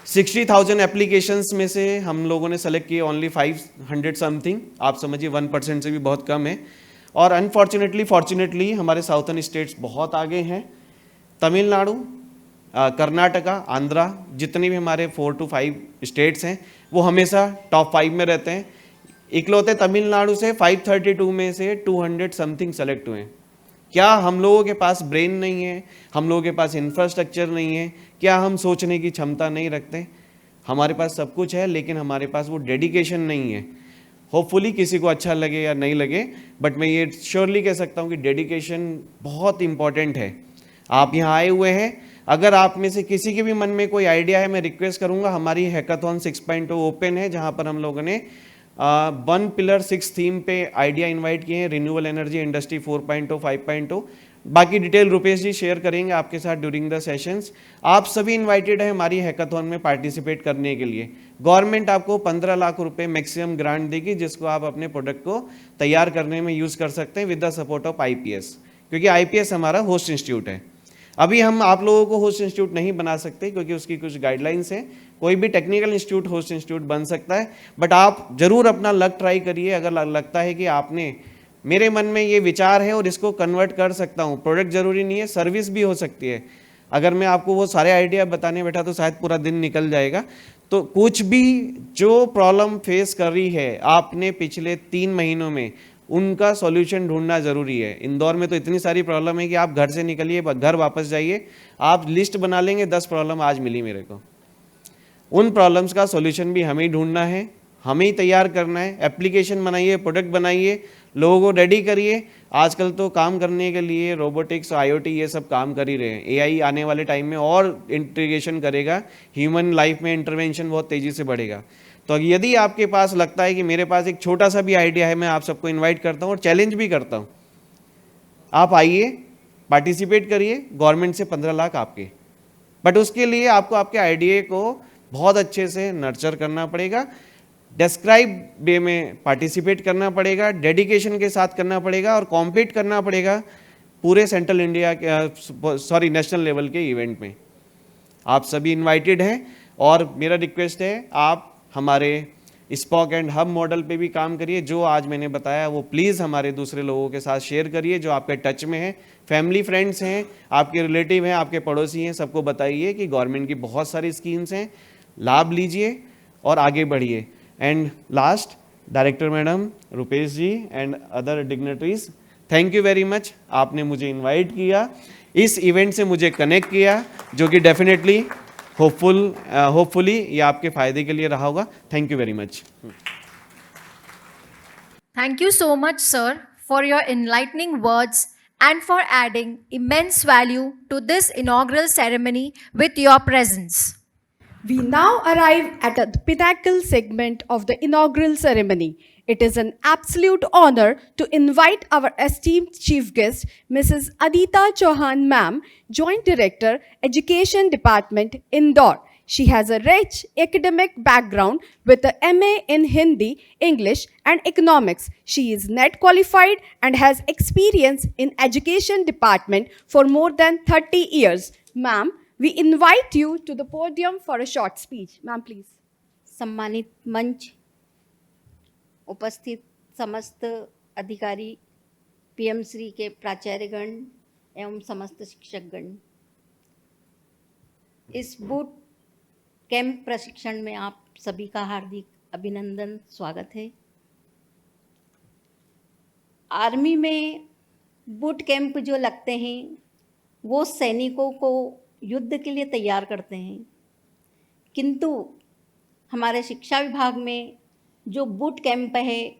60,000 एप्लीकेशंस में से हम लोगों ने सेलेक्ट किए ओनली 500 समथिंग। आप समझिए 1% से भी बहुत कम है। और अनफॉर्चुनेटली फॉर्चुनेटली हमारे साउथर्न स्टेट्स बहुत आगे हैं। तमिलनाडु, कर्नाटका, आंध्रा, जितने भी हमारे 4 to 5 स्टेट्स हैं वो हमेशा टॉप 5 में रहते हैं। इकलौते तमिलनाडु से 532 में से 200 समथिंग सेलेक्ट हुए हैं। क्या हम लोगों के पास ब्रेन नहीं है? हम लोगों के पास इंफ्रास्ट्रक्चर नहीं है? क्या हम सोचने की क्षमता नहीं रखते? हमारे पास सब कुछ है, लेकिन हमारे पास वो डेडिकेशन नहीं है। होपफुली किसी को अच्छा लगे या नहीं लगे, बट मैं ये श्योरली कह सकता हूँ कि डेडिकेशन बहुत इंपॉर्टेंट है। आप यहाँ आए हुए हैं, अगर आप में से किसी के भी मन में कोई आइडिया है, मैं रिक्वेस्ट करूँगा, हमारी हैकाथॉन 6.0 ओपन है, जहाँ पर हम लोगों ने 1 पिलर 6 थीम पे आइडिया इनवाइट किए हैं, रिन्यूएबल एनर्जी, इंडस्ट्री 4.0, 5.0। बाकी डिटेल रुपेश जी शेयर करेंगे आपके साथ ड्यूरिंग द सेशंस। आप सभी इनवाइटेड हैं हमारी हैकाथॉन में पार्टिसिपेट करने के लिए। गवर्नमेंट आपको 15 लाख रुपए मैक्सिमम ग्रांट देगी, जिसको आप अपने प्रोडक्ट को तैयार करने में यूज़ कर सकते हैं with the support of IPS, क्योंकि आईपीएस हमारा होस्ट इंस्टीट्यूट है। अभी हम आप लोगों को होस्ट इंस्टीट्यूट नहीं बना सकते क्योंकि उसकी कुछ गाइडलाइंस हैं। कोई भी टेक्निकल इंस्टीट्यूट होस्ट इंस्टीट्यूट बन सकता है, बट आप जरूर अपना लक ट्राई करिए। अगर लगता है कि आपने, मेरे मन में ये विचार है और इसको कन्वर्ट कर सकता हूँ, प्रोडक्ट जरूरी नहीं है, सर्विस भी हो सकती है। अगर मैं आपको वो सारे आइडिया बताने बैठा तो शायद पूरा दिन निकल जाएगा। तो कुछ भी जो प्रॉब्लम फेस कर रही है आपने पिछले 3 महीनों में, उनका सॉल्यूशन ढूंढना ज़रूरी है। इंदौर में तो इतनी सारी प्रॉब्लम है कि आप घर से निकलिए, घर वापस जाइए, आप लिस्ट बना लेंगे 10 प्रॉब्लम आज मिली मेरे को। उन प्रॉब्लम्स का सॉल्यूशन भी हमें ही ढूंढना है, हमें ही तैयार करना है। एप्लीकेशन बनाइए, प्रोडक्ट बनाइए, लोगों को रेडी करिए। आजकल तो काम करने के लिए रोबोटिक्स, आईओटी ये सब काम कर ही रहे हैं। एआई आने वाले टाइम में और इंटीग्रेशन करेगा, ह्यूमन लाइफ में इंटरवेंशन बहुत तेज़ी से बढ़ेगा। तो यदि आपके पास लगता है कि मेरे पास एक छोटा सा भी आइडिया है, मैं आप सबको इन्वाइट करता हूँ और चैलेंज भी करता हूँ, आप आइए, पार्टिसिपेट करिए। गवर्नमेंट से 15 लाख आपके, बट उसके लिए आपको आपके आइडिया को बहुत अच्छे से नर्चर करना पड़ेगा, डिस्क्राइब वे में पार्टिसिपेट करना पड़ेगा, डेडिकेशन के साथ करना पड़ेगा और कॉम्पीट करना पड़ेगा पूरे सेंट्रल इंडिया के, नेशनल लेवल के इवेंट में। आप सभी इनवाइटेड हैं और मेरा रिक्वेस्ट है आप हमारे स्पॉक एंड हब मॉडल पे भी काम करिए। जो आज मैंने बताया वो प्लीज़ हमारे दूसरे लोगों के साथ शेयर करिए जो आपके टच में हैं, फैमिली फ्रेंड्स हैं, आपके रिलेटिव हैं, आपके पड़ोसी हैं, सबको बताइए कि गवर्नमेंट की बहुत सारी स्कीम्स हैं, लाभ लीजिए और आगे बढ़िए। And last, director madam, Rupesh ji and other dignitaries, thank you very much. आपने मुझे इनवाइट किया, इस इवेंट से मुझे कनेक्ट किया, जो कि डेफिनेटली होपफुली ये आपके फ़ायदे के लिए रहा होगा। Thank you very much. Thank you so much, sir, for your enlightening words and for adding immense value to this inaugural ceremony with your presence. We now arrive at the pinnacle segment of the inaugural ceremony. It is an absolute honor to invite our esteemed chief guest, Mrs. Adita Chauhan Ma'am, Joint Director, Education Department, Indore. She has a rich academic background with a MA in Hindi, English and Economics. She is NET qualified and has experience in Education Department for more than 30 years. Ma'am, we invite you to the podium for a short speech. Ma'am, please. सम्मानित मंच, उपस्थित समस्त अधिकारी, PM Shri के प्राचार्यगण एवं समस्त शिक्षकगण, इस boot camp प्रशिक्षण में आप सभी का हार्दिक अभिनंदन, स्वागत है। आर्मी में बूट कैंप जो लगते हैं वो सैनिकों को युद्ध के लिए तैयार करते हैं, किंतु हमारे शिक्षा विभाग में जो बूट कैंप है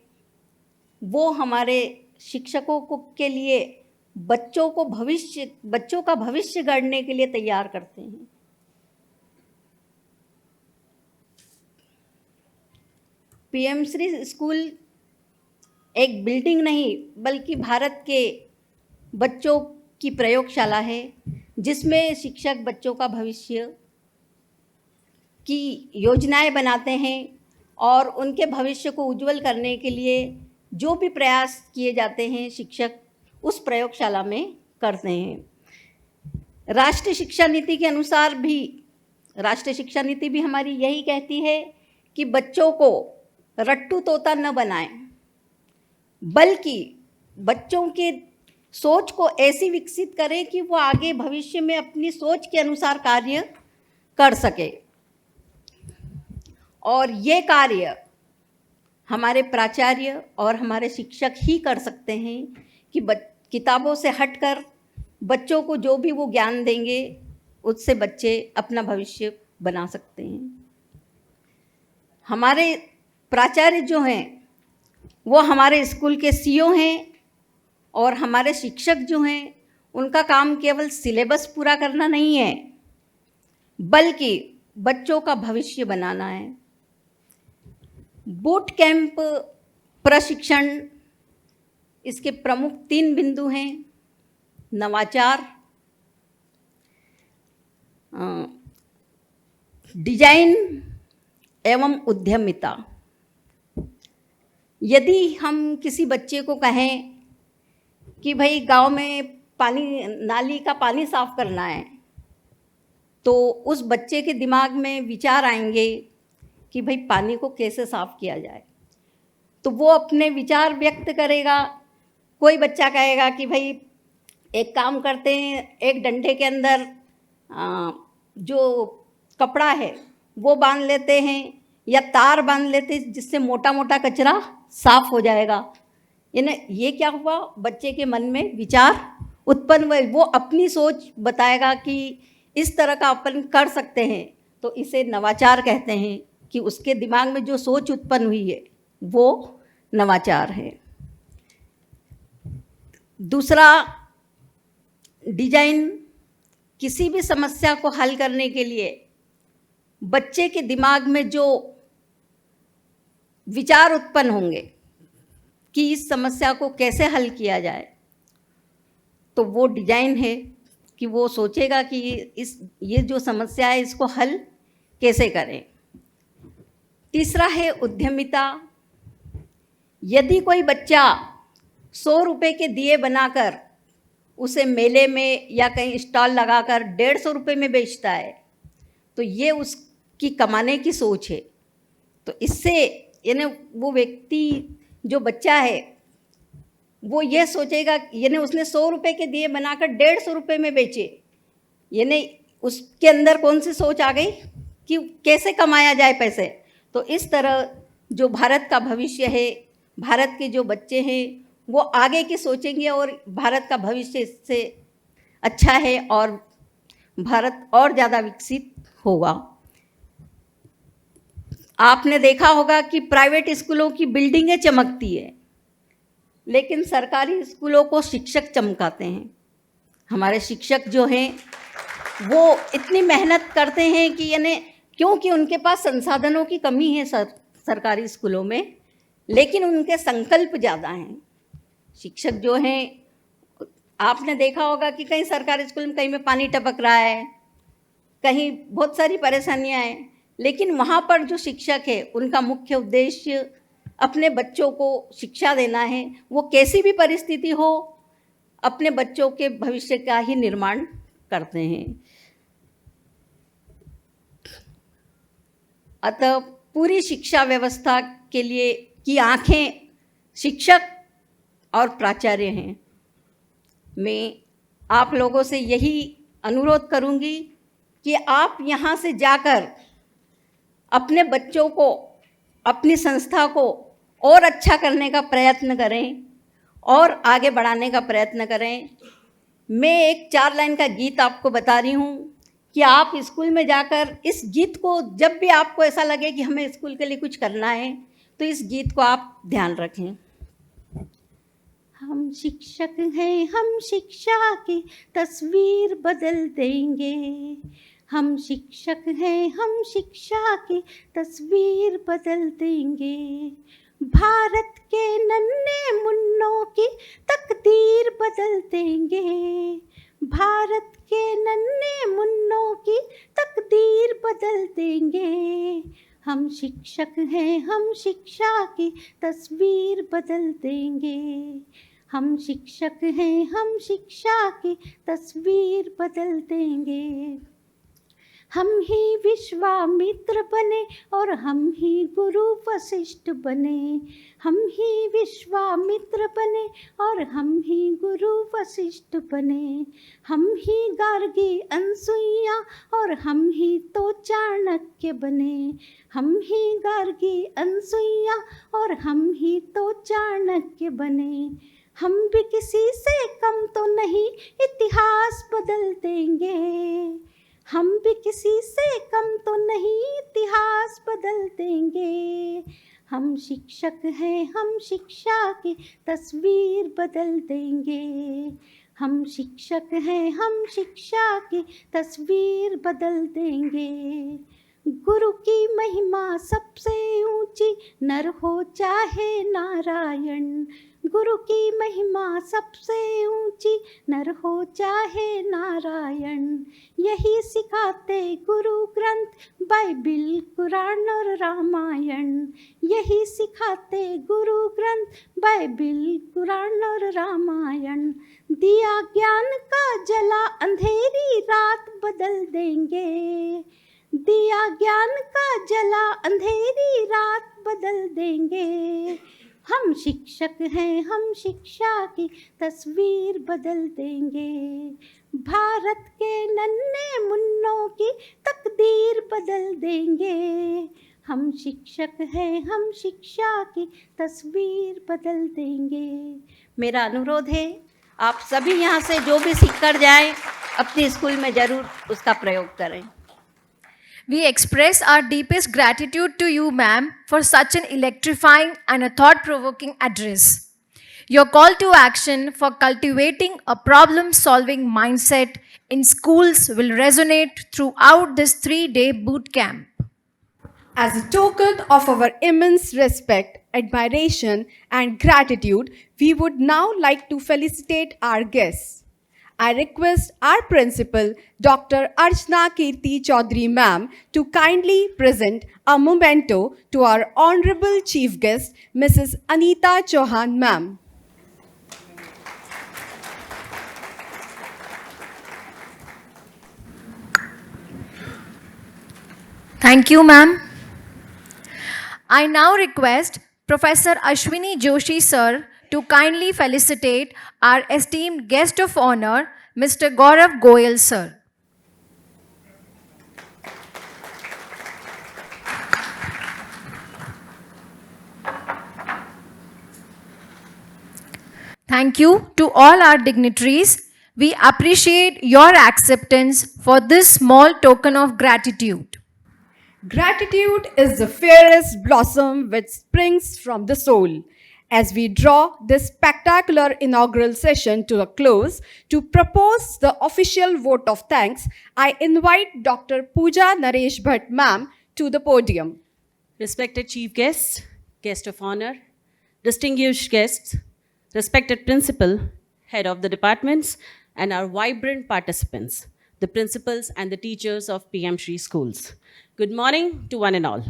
वो हमारे शिक्षकों को के लिए बच्चों का भविष्य गढ़ने के लिए तैयार करते हैं। पीएम श्री स्कूल एक बिल्डिंग नहीं बल्कि भारत के बच्चों की प्रयोगशाला है, जिसमें शिक्षक बच्चों का भविष्य की योजनाएं बनाते हैं और उनके भविष्य को उज्जवल करने के लिए जो भी प्रयास किए जाते हैं शिक्षक उस प्रयोगशाला में करते हैं। राष्ट्रीय शिक्षा नीति के अनुसार भी, राष्ट्रीय शिक्षा नीति भी हमारी यही कहती है कि बच्चों को रट्टू तोता न बनाएं, बल्कि बच्चों के सोच को ऐसी विकसित करें कि वो आगे भविष्य में अपनी सोच के अनुसार कार्य कर सके। और ये कार्य हमारे प्राचार्य और हमारे शिक्षक ही कर सकते हैं कि किताबों से हटकर बच्चों को जो भी वो ज्ञान देंगे उससे बच्चे अपना भविष्य बना सकते हैं। हमारे प्राचार्य जो हैं वो हमारे स्कूल के सीईओ हैं और हमारे शिक्षक जो हैं उनका काम केवल सिलेबस पूरा करना नहीं है बल्कि बच्चों का भविष्य बनाना है। बूट कैंप प्रशिक्षण, इसके प्रमुख 3 बिंदु हैं: नवाचार, डिजाइन एवं उद्यमिता। यदि हम किसी बच्चे को कहें कि भाई गांव में नाली का पानी साफ करना है, तो उस बच्चे के दिमाग में विचार आएंगे कि भाई पानी को कैसे साफ किया जाए, तो वो अपने विचार व्यक्त करेगा। कोई बच्चा कहेगा कि भाई एक काम करते हैं, एक डंडे के अंदर जो कपड़ा है वो बांध लेते हैं या तार बांध लेते हैं, जिससे मोटा मोटा कचरा साफ हो जाएगा। यानी ये क्या हुआ, बच्चे के मन में विचार उत्पन्न हुए, वो अपनी सोच बताएगा कि इस तरह का अपन कर सकते हैं, तो इसे नवाचार कहते हैं कि उसके दिमाग में जो सोच उत्पन्न हुई है वो नवाचार है। दूसरा, डिजाइन। किसी भी समस्या को हल करने के लिए बच्चे के दिमाग में जो विचार उत्पन्न होंगे कि इस समस्या को कैसे हल किया जाए, तो वो डिजाइन है कि वो सोचेगा कि ये जो समस्या है इसको हल कैसे करें। तीसरा है उद्यमिता। यदि कोई बच्चा 100 रुपये के दिए बनाकर उसे मेले में या कहीं स्टॉल लगाकर 150 रुपये में बेचता है, तो ये उसकी कमाने की सोच है। तो इससे यानी वो व्यक्ति जो बच्चा है वो ये सोचेगा, यानी उसने 100 रुपये के दिए बनाकर 150 रुपये में बेचे, यानी उसके अंदर कौन सी सोच आ गई कि कैसे कमाया जाए पैसे। तो इस तरह जो भारत का भविष्य है, भारत के जो बच्चे हैं वो आगे की सोचेंगे और भारत का भविष्य इससे अच्छा है और भारत और ज़्यादा विकसित होगा। आपने देखा होगा कि प्राइवेट स्कूलों की बिल्डिंगें चमकती है, लेकिन सरकारी स्कूलों को शिक्षक चमकाते हैं। हमारे शिक्षक जो हैं वो इतनी मेहनत करते हैं कि यानी क्योंकि उनके पास संसाधनों की कमी है सरकारी स्कूलों में, लेकिन उनके संकल्प ज़्यादा हैं। शिक्षक जो हैं, आपने देखा होगा कि कहीं सरकारी स्कूल में कहीं में पानी टपक रहा है, कहीं बहुत सारी परेशानियां हैं, लेकिन वहाँ पर जो शिक्षक है उनका मुख्य उद्देश्य अपने बच्चों को शिक्षा देना है। वो कैसी भी परिस्थिति हो अपने बच्चों के भविष्य का ही निर्माण करते हैं। अतः पूरी शिक्षा व्यवस्था के लिए की आंखें शिक्षक और प्राचार्य हैं। मैं आप लोगों से यही अनुरोध करूंगी कि आप यहाँ से जाकर अपने बच्चों को, अपनी संस्था को और अच्छा करने का प्रयत्न करें और आगे बढ़ाने का प्रयत्न करें। मैं एक 4 लाइन का गीत आपको बता रही हूँ कि आप स्कूल में जाकर इस गीत को, जब भी आपको ऐसा लगे कि हमें स्कूल के लिए कुछ करना है, तो इस गीत को आप ध्यान रखें। हम शिक्षक हैं, हम शिक्षा की तस्वीर बदल देंगे। हम शिक्षक हैं, हम शिक्षा की तस्वीर बदल देंगे। भारत के नन्हे मुन्नों की तकदीर बदल देंगे। भारत के नन्हे मुन्नों की तकदीर बदल देंगे। हम शिक्षक हैं, हम शिक्षा की तस्वीर बदल देंगे। हम शिक्षक हैं, हम शिक्षा की तस्वीर बदल देंगे। हम ही विश्वामित्र बने और हम ही गुरु वशिष्ठ बने। हम ही विश्वामित्र बने और हम ही गुरु वशिष्ठ बने। हम ही गार्गी अनसुईया और हम ही तो चाणक्य बने। हम ही गार्गी अनसुईया और हम ही तो चाणक्य बने। हम भी किसी से कम तो नहीं, इतिहास बदल देंगे। हम भी किसी से कम तो नहीं, इतिहास बदल देंगे। हम शिक्षक हैं, हम शिक्षा की तस्वीर बदल देंगे। हम शिक्षक हैं, हम शिक्षा की तस्वीर बदल देंगे। गुरु की महिमा सबसे ऊंची, नर हो चाहे नारायण। गुरु की महिमा सबसे ऊंची, नर हो चाहे नारायण। यही सिखाते गुरु ग्रंथ, बाइबिल, कुरान और रामायण। यही सिखाते गुरु ग्रंथ, बाइबिल, कुरान और रामायण। दिया ज्ञान का जला, अंधेरी रात बदल देंगे। दिया ज्ञान का जला, अंधेरी रात बदल देंगे। हम शिक्षक हैं, हम शिक्षा की तस्वीर बदल देंगे। भारत के नन्हे मुन्नों की तकदीर बदल देंगे। हम शिक्षक हैं, हम शिक्षा की तस्वीर बदल देंगे। मेरा अनुरोध है, आप सभी यहाँ से जो भी सीख कर जाएं, अपने स्कूल में ज़रूर उसका प्रयोग करें। We express our deepest gratitude to you, ma'am, for such an electrifying and a thought-provoking address. Your call to action for cultivating a problem-solving mindset in schools will resonate throughout this 3-day boot camp. As a token of our immense respect, admiration, and gratitude, we would now like to felicitate our guests. I request our principal, Dr. Archana Kirti Chaudhary ma'am, to kindly present a memento to our honorable chief guest, Mrs. Anita Chauhan ma'am. Thank you, ma'am. I now request Professor Ashwini Joshi sir to kindly felicitate our esteemed guest of honor, Mr. Gaurav Goyal sir. Thank you to all our dignitaries. We appreciate your acceptance for this small token of gratitude. Gratitude is the fairest blossom which springs from the soul. As we draw this spectacular inaugural session to a close, to propose the official vote of thanks, I invite Dr. Pooja Naresh Bhatt ma'am to the podium. Respected chief guests, guest of honor, distinguished guests, respected principal, head of the departments, and our vibrant participants, the principals and the teachers of PM Shri schools. Good morning to one and all.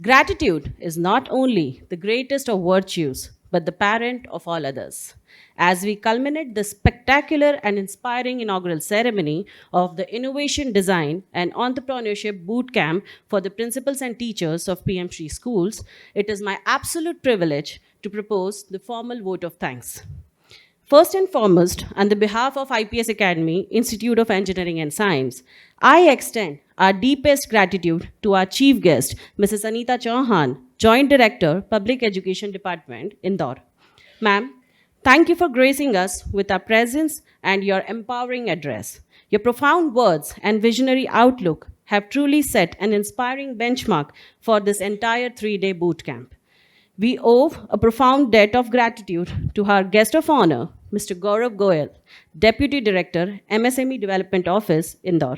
Gratitude is not only the greatest of virtues, but the parent of all others. As we culminate the spectacular and inspiring inaugural ceremony of the Innovation Design and Entrepreneurship Bootcamp for the principals and teachers of PM Shri schools, it is my absolute privilege to propose the formal vote of thanks. First and foremost, on the behalf of IPS Academy, Institute of Engineering and Science, I extend our deepest gratitude to our chief guest, Mrs. Anita Chauhan, Joint Director, Public Education Department, Indore. Ma'am, thank you for gracing us with our presence and your empowering address. Your profound words and visionary outlook have truly set an inspiring benchmark for this entire 3-day boot camp. We owe a profound debt of gratitude to our guest of honor, Mr. Gaurav Goyal, Deputy Director, MSME Development Office, Indore.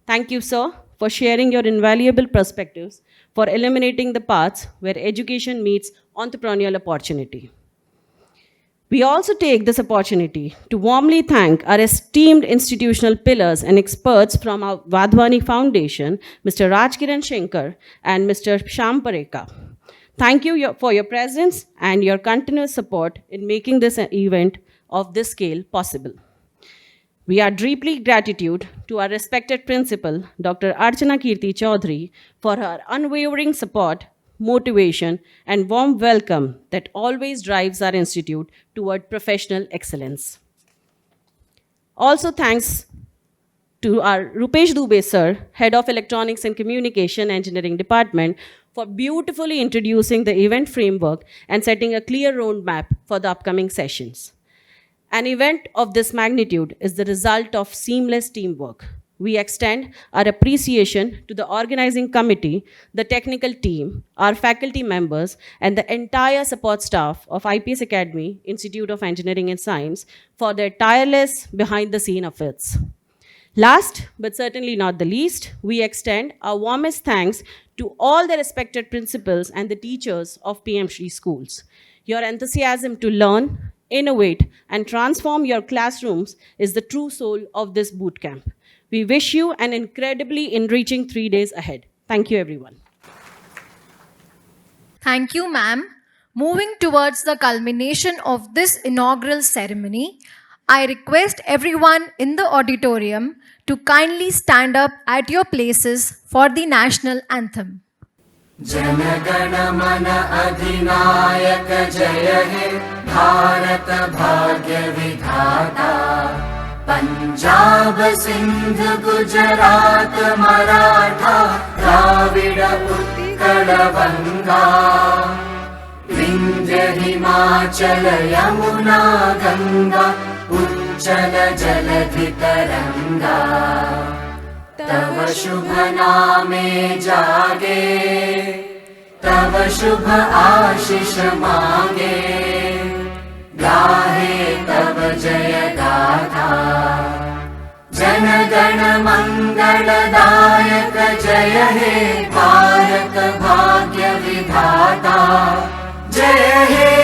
Thank you, sir, for sharing your invaluable perspectives for illuminating the paths where education meets entrepreneurial opportunity. We also take this opportunity to warmly thank our esteemed institutional pillars and experts from our Vadhwani Foundation, Mr. Rajkiran Shankar and Mr. Shyam Parekha. Thank you for your presence and your continuous support in making this event of this scale possible. We are deeply gratitude to our respected principal, Dr. Archana Kirti Chaudhary, for her unwavering support, motivation, and warm welcome that always drives our institute toward professional excellence. Also thanks to our Rupesh Dubey sir, Head of Electronics and Communication Engineering Department, for beautifully introducing the event framework and setting a clear roadmap for the upcoming sessions. An event of this magnitude is the result of seamless teamwork. We extend our appreciation to the organizing committee, the technical team, our faculty members, and the entire support staff of IPS Academy, Institute of Engineering and Science, for their tireless behind-the-scene efforts. Last, but certainly not the least, we extend our warmest thanks to all the respected principals and the teachers of PM Shri schools. Your enthusiasm to learn, innovate, and transform your classrooms is the true soul of this bootcamp. We wish you an incredibly enriching 3 days ahead. Thank you, everyone. Thank you, ma'am. Moving towards the culmination of this inaugural ceremony, I request everyone in the auditorium to kindly stand up at your places for the national anthem. जनगण मन अधिनायक जय हे भारत भाग्य विधाता पंजाब सिंध गुजरात मराठा द्राविड उत्कल बंगा विंध्य हिमाचल यमुना गंगा उच्चल जलधि तरंगा तव शुभ नामे जागे तव शुभ आशीष मांगे गाहे तव जय गाथा जन गण मंगलदायक जय हे भारत भाग्य विधाता जय हे